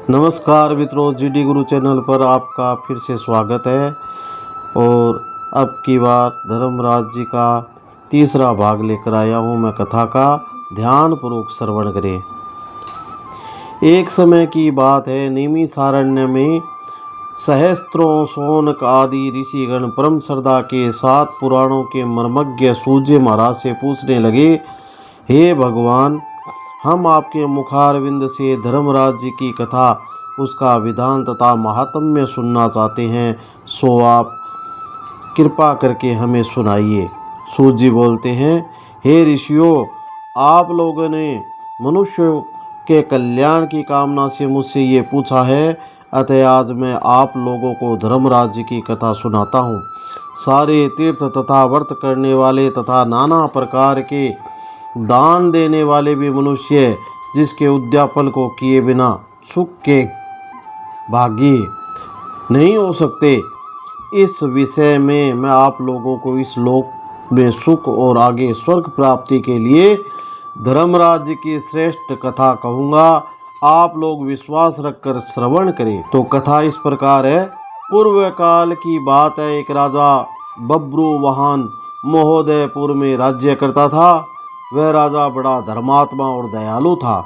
नमस्कार मित्रों, जीडी गुरु चैनल पर आपका फिर से स्वागत है। और अब की बार धर्मराज जी का तीसरा भाग लेकर आया हूँ मैं कथा का। ध्यानपूर्वक श्रवण करें। एक समय की बात है, नैमिषारण्य में सहस्त्रों शौनक आदि ऋषिगण परम श्रद्धा के साथ पुराणों के मर्मज्ञ सूर्य महाराज से पूछने लगे, हे भगवान, हम आपके मुखारविंद से धर्मराज जी की कथा, उसका विधान तथा महात्म्य सुनना चाहते हैं, सो आप कृपा करके हमें सुनाइए। सूत जी बोलते हैं, हे ऋषियों, आप लोगों ने मनुष्य के कल्याण की कामना से मुझसे ये पूछा है, अतः आज मैं आप लोगों को धर्मराज जी की कथा सुनाता हूँ। सारे तीर्थ तथा व्रत करने वाले तथा नाना प्रकार के दान देने वाले भी मनुष्य जिसके उद्यापन को किए बिना सुख के भागी नहीं हो सकते, इस विषय में मैं आप लोगों को इस लोक में सुख और आगे स्वर्ग प्राप्ति के लिए धर्मराज की श्रेष्ठ कथा कहूँगा। आप लोग विश्वास रखकर श्रवण करें। तो कथा इस प्रकार है। पूर्व काल की बात है, एक राजा बब्रुवाहन महोदयपुर में राज्य करता था। वह राजा बड़ा धर्मात्मा और दयालु था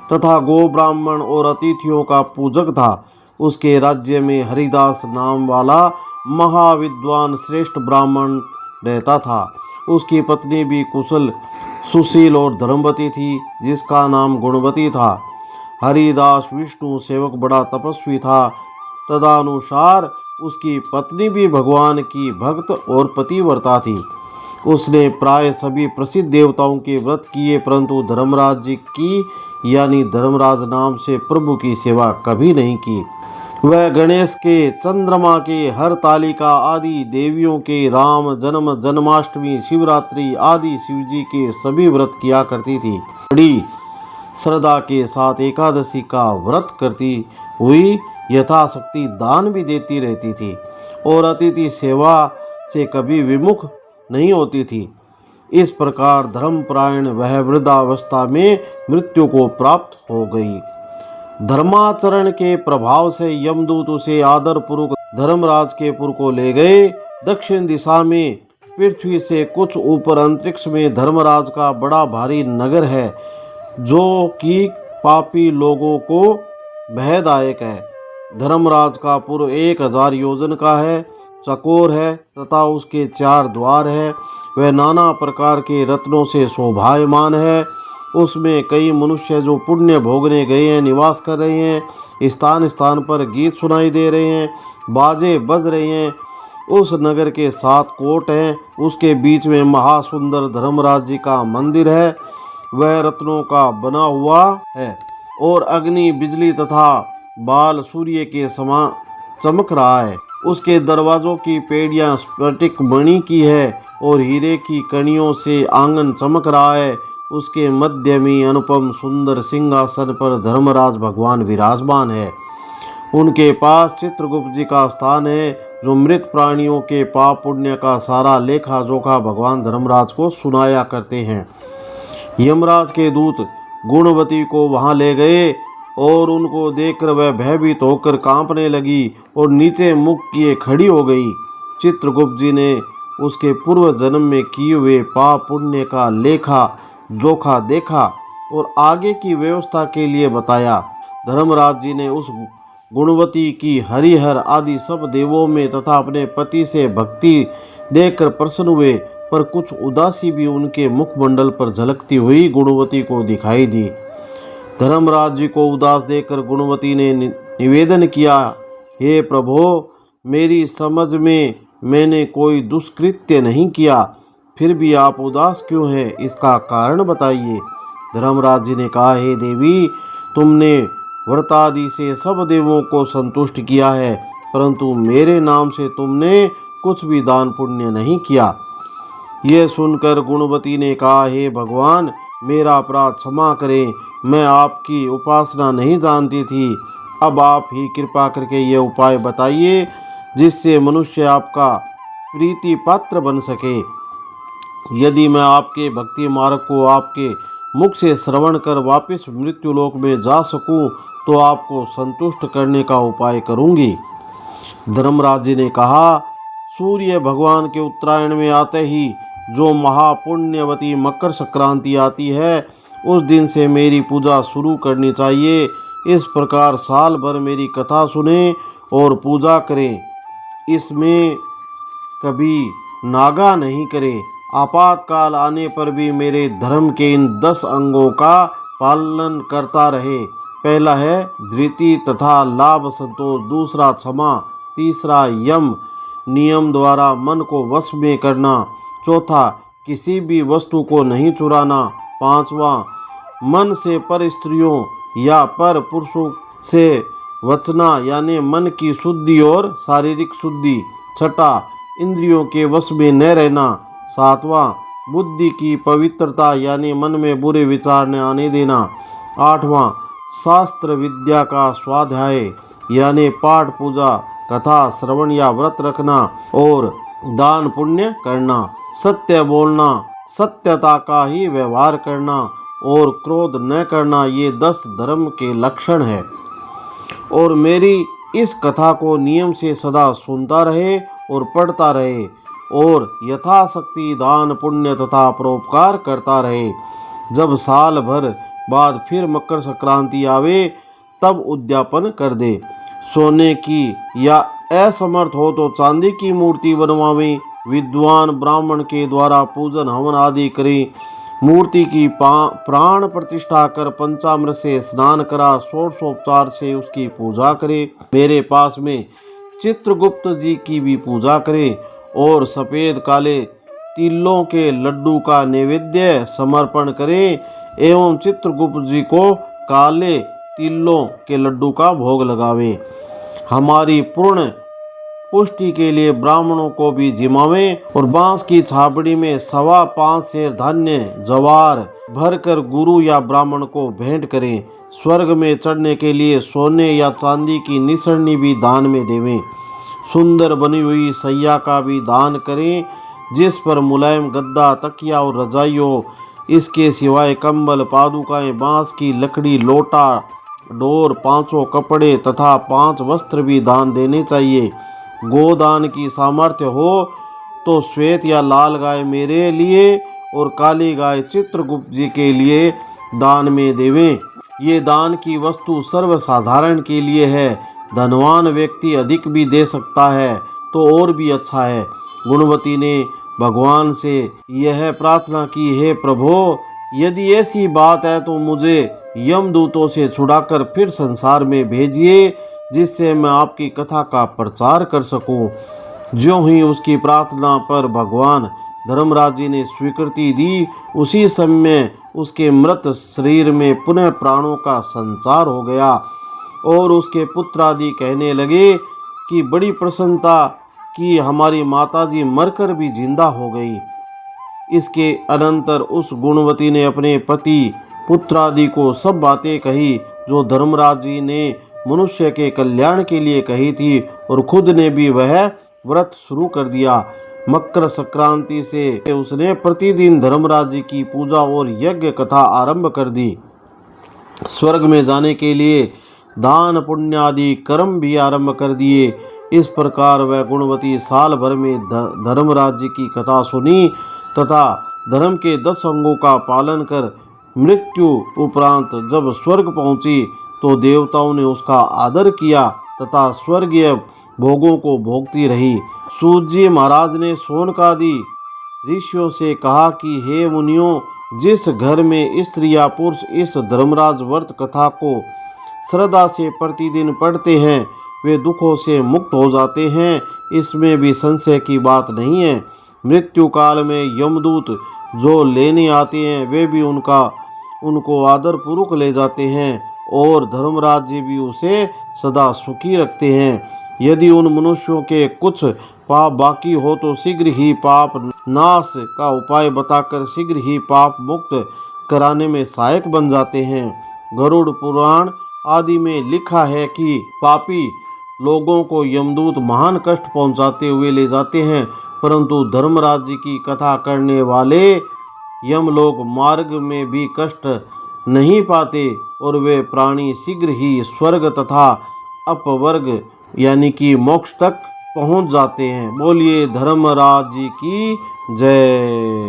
तथा गो ब्राह्मण और अतिथियों का पूजक था। उसके राज्य में हरिदास नाम वाला महाविद्वान श्रेष्ठ ब्राह्मण रहता था। उसकी पत्नी भी कुशल, सुशील और धर्मवती थी, जिसका नाम गुणवती था। हरिदास विष्णु सेवक बड़ा तपस्वी था। तदनुसार उसकी पत्नी भी भगवान की भक्त और पतिव्रता थी। उसने प्राय सभी प्रसिद्ध देवताओं के व्रत किए, परंतु धर्मराज जी की यानी धर्मराज नाम से प्रभु की सेवा कभी नहीं की। वह गणेश के, चंद्रमा के, हरतालिका आदि देवियों के, राम जन्म, जन्माष्टमी, शिवरात्रि आदि शिवजी के सभी व्रत किया करती थी। बड़ी श्रद्धा के साथ एकादशी का व्रत करती हुई यथाशक्ति दान भी देती रहती थी और अतिथि सेवा से कभी विमुख नहीं होती थी। इस प्रकार धर्मपरायण वह वृद्धावस्था में मृत्यु को प्राप्त हो गई। धर्माचरण के प्रभाव से यमदूत उसे आदरपूर्वक धर्मराज के पुर को ले गए। दक्षिण दिशा में पृथ्वी से कुछ ऊपर अंतरिक्ष में धर्मराज का बड़ा भारी नगर है, जो कि पापी लोगों को भयदायक है। धर्मराज का पुर 1000 योजन का है, चकोर है तथा उसके 4 द्वार है। वह नाना प्रकार के रत्नों से शोभायमान है। उसमें कई मनुष्य जो पुण्य भोगने गए हैं निवास कर रहे हैं। स्थान स्थान पर गीत सुनाई दे रहे हैं, बाजे बज रहे हैं। उस नगर के 7 कोट हैं। उसके बीच में महासुंदर धर्मराज जी का मंदिर है। वह रत्नों का बना हुआ है और अग्नि, बिजली तथा बाल सूर्य के समान चमक रहा है। उसके दरवाजों की पेड़ियाँ स्फटिक मणि की है और हीरे की कणियों से आंगन चमक रहा है। उसके मध्य में अनुपम सुंदर सिंहासन पर धर्मराज भगवान विराजमान है। उनके पास चित्रगुप्त जी का स्थान है, जो मृत प्राणियों के पाप पुण्य का सारा लेखा जोखा भगवान धर्मराज को सुनाया करते हैं। यमराज के दूत गुणवती को वहां ले गए और उनको देखकर वह भयभीत होकर कांपने लगी और नीचे मुख किए खड़ी हो गई। चित्रगुप्त जी ने उसके पूर्व जन्म में किए हुए पाप पुण्य का लेखा जोखा देखा और आगे की व्यवस्था के लिए बताया। धर्मराज जी ने उस गुणवती की हरिहर आदि सब देवों में तथा अपने पति से भक्ति देखकर प्रसन्न हुए, पर कुछ उदासी भी उनके मुखमंडल पर झलकती हुई गुणवती को दिखाई दी। धर्मराज जी को उदास देखकर गुणवती ने निवेदन किया, हे प्रभो, मेरी समझ में मैंने कोई दुष्कृत्य नहीं किया, फिर भी आप उदास क्यों हैं, इसका कारण बताइए। धर्मराज जी ने कहा, हे देवी, तुमने व्रतादि से सब देवों को संतुष्ट किया है, परंतु मेरे नाम से तुमने कुछ भी दान पुण्य नहीं किया। यह सुनकर गुणवती ने कहा, हे भगवान, मेरा अपराध क्षमा करें, मैं आपकी उपासना नहीं जानती थी। अब आप ही कृपा करके ये उपाय बताइए, जिससे मनुष्य आपका प्रीति पात्र बन सके। यदि मैं आपके भक्ति मार्ग को आपके मुख से श्रवण कर वापस मृत्युलोक में जा सकूं तो आपको संतुष्ट करने का उपाय करूंगी। धर्मराज जी ने कहा, सूर्य भगवान के उत्तरायण में आते ही जो महापुण्यवती मकर संक्रांति आती है, उस दिन से मेरी पूजा शुरू करनी चाहिए। इस प्रकार साल भर मेरी कथा सुने और पूजा करें। इसमें कभी नागा नहीं करें। आपातकाल आने पर भी मेरे धर्म के इन 10 अंगों का पालन करता रहे। पहला है धृति तथा लाभ संतोष, दूसरा क्षमा, तीसरा यम नियम द्वारा मन को वश में करना, चौथा किसी भी वस्तु को नहीं चुराना, पांचवा मन से पर स्त्रियों या पर पुरुषों से वचना यानी मन की शुद्धि और शारीरिक शुद्धि, छठा इंद्रियों के वश में न रहना, सातवां बुद्धि की पवित्रता यानी मन में बुरे विचार न आने देना, आठवां शास्त्र विद्या का स्वाध्याय यानी पाठ पूजा कथा श्रवण या व्रत रखना और दान पुण्य करना, सत्य बोलना, सत्यता का ही व्यवहार करना और क्रोध न करना, ये 10 धर्म के लक्षण है। और मेरी इस कथा को नियम से सदा सुनता रहे और पढ़ता रहे और यथाशक्ति दान पुण्य तथा परोपकार करता रहे। जब साल भर बाद फिर मकर संक्रांति आवे तब उद्यापन कर दे। सोने की या असमर्थ हो तो चांदी की मूर्ति बनवावे। विद्वान ब्राह्मण के द्वारा पूजन हवन आदि करे। मूर्ति की प्राण प्रतिष्ठा कर पंचामृत से स्नान करा, षोडशोपचार से उसकी पूजा करे। मेरे पास में चित्रगुप्त जी की भी पूजा करे और सफ़ेद काले तिलों के लड्डू का नैवेद्य समर्पण करे एवं चित्रगुप्त जी को काले तिलों के लड्डू का भोग लगावे। हमारी पूर्ण पुष्टि के लिए ब्राह्मणों को भी जिमावें और बांस की छाबड़ी में 5.25 सेर धान्य जवार भरकर गुरु या ब्राह्मण को भेंट करें। स्वर्ग में चढ़ने के लिए सोने या चांदी की निसरनी भी दान में देवें। सुंदर बनी हुई सैया का भी दान करें जिस पर मुलायम गद्दा तकिया और रजाई हो। इसके सिवाय कंबल पादुकाएं बांस की लकड़ी लोटा डोर 5 कपड़े तथा 5 वस्त्र भी दान देने चाहिए। गोदान की सामर्थ्य हो तो श्वेत या लाल गाय मेरे लिए और काली गाय चित्रगुप्त जी के लिए दान में देवें। ये दान की वस्तु सर्वसाधारण के लिए है। धनवान व्यक्ति अधिक भी दे सकता है तो और भी अच्छा है। गुणवती ने भगवान से यह प्रार्थना की, हे प्रभो, यदि ऐसी बात है तो मुझे यमदूतों से छुड़ाकर फिर संसार में भेजिए जिससे मैं आपकी कथा का प्रचार कर सकूं। ज्यों ही उसकी प्रार्थना पर भगवान धर्मराज जी ने स्वीकृति दी, उसी समय उसके मृत शरीर में पुनः प्राणों का संचार हो गया और उसके पुत्र आदि कहने लगे कि बड़ी प्रसन्नता कि हमारी माताजी मरकर भी जिंदा हो गई। इसके अनंतर उस गुणवती ने अपने पति पुत्र आदि को सब बातें कही जो धर्मराज जी ने मनुष्य के कल्याण के लिए कही थी और खुद ने भी वह व्रत शुरू कर दिया। मकर संक्रांति से उसने प्रतिदिन धर्मराज जी की पूजा और यज्ञ कथा आरंभ कर दी। स्वर्ग में जाने के लिए दान पुण्य आदि कर्म भी आरंभ कर दिए। इस प्रकार वह गुणवती साल भर में धर्मराज जी की कथा सुनी तथा धर्म के 10 अंगों का पालन कर मृत्यु उपरांत जब स्वर्ग पहुंची तो देवताओं ने उसका आदर किया तथा स्वर्गीय भोगों को भोगती रही। सूत जी महाराज ने शौनकादि ऋषियों से कहा कि हे मुनियों, जिस घर में स्त्री या पुरुष इस धर्मराज व्रत कथा को श्रद्धा से प्रतिदिन पढ़ते हैं वे दुखों से मुक्त हो जाते हैं, इसमें भी संशय की बात नहीं है। मृत्यु काल में यमदूत जो लेने आते हैं वे भी उनको आदर पूर्वक ले जाते हैं और धर्मराज जी भी उसे सदा सुखी रखते हैं। यदि उन मनुष्यों के कुछ पाप बाकी हो तो शीघ्र ही पाप नाश का उपाय बताकर शीघ्र ही पाप मुक्त कराने में सहायक बन जाते हैं। गरुड़ पुराण आदि में लिखा है कि पापी लोगों को यमदूत महान कष्ट पहुंचाते हुए ले जाते हैं, परंतु धर्मराज जी की कथा करने वाले यमलोक मार्ग में भी कष्ट नहीं पाते और वे प्राणी शीघ्र ही स्वर्ग तथा अपवर्ग यानी कि मोक्ष तक पहुंच जाते हैं। बोलिए धर्मराज जी की जय।